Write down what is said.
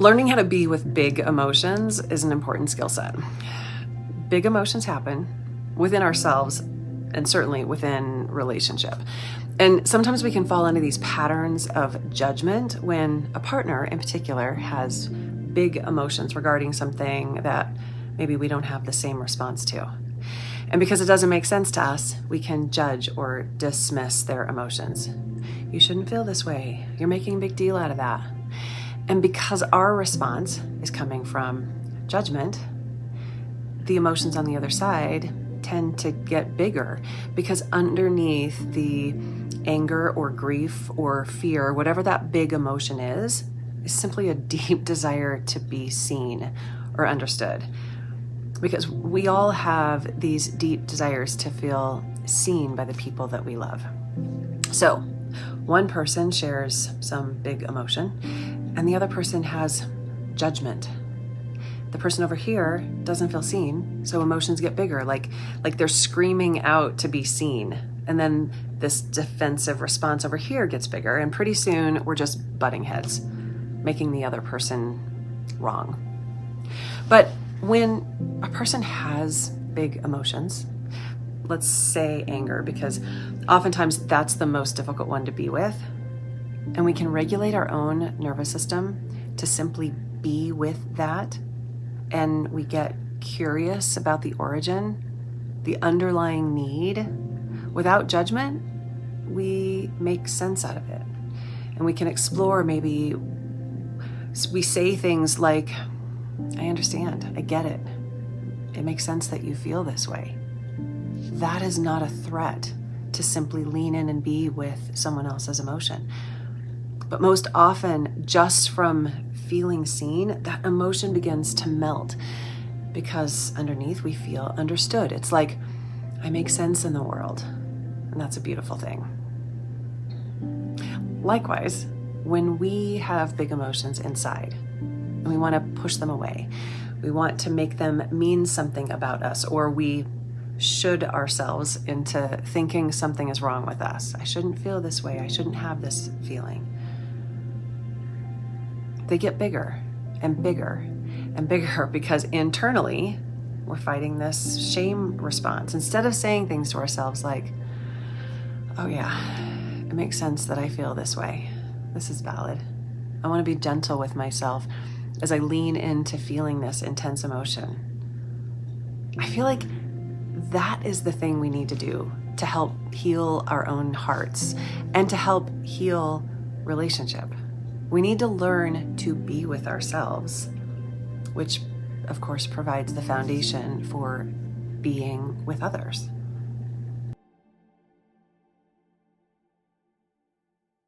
Learning how to be with big emotions is an important skill set. Big emotions happen within ourselves and certainly within relationship. And sometimes we can fall into these patterns of judgment when a partner in particular has big emotions regarding something that maybe we don't have the same response to. And because it doesn't make sense to us, we can judge or dismiss their emotions. You shouldn't feel this way. You're making a big deal out of that. And because our response is coming from judgment, the emotions on the other side tend to get bigger because underneath the anger or grief or fear, whatever that big emotion is simply a deep desire to be seen or understood. Because we all have these deep desires to feel seen by the people that we love. So one person shares some big emotion and the other person has judgment. The person over here doesn't feel seen, so emotions get bigger, like they're screaming out to be seen. And then this defensive response over here gets bigger, and pretty soon we're just butting heads, making the other person wrong. But when a person has big emotions, let's say anger, because oftentimes that's the most difficult one to be with, and we can regulate our own nervous system to simply be with that, and we get curious about the origin, the underlying need, without judgment, we make sense out of it. And we can explore, maybe we say things like, I understand, I get it. It makes sense that you feel this way. That is not a threat to simply lean in and be with someone else's emotion. But most often, just from feeling seen, that emotion begins to melt because underneath we feel understood. It's like, I make sense in the world, and that's a beautiful thing. Likewise, when we have big emotions inside and we want to push them away, we want to make them mean something about us, or we should ourselves into thinking something is wrong with us. I shouldn't feel this way. I shouldn't have this feeling. They get bigger and bigger and bigger because internally we're fighting this shame response. Instead of saying things to ourselves like, oh yeah, it makes sense that I feel this way. This is valid. I want to be gentle with myself as I lean into feeling this intense emotion. I feel like that is the thing we need to do to help heal our own hearts and to help heal relationship. We need to learn to be with ourselves, which of course provides the foundation for being with others.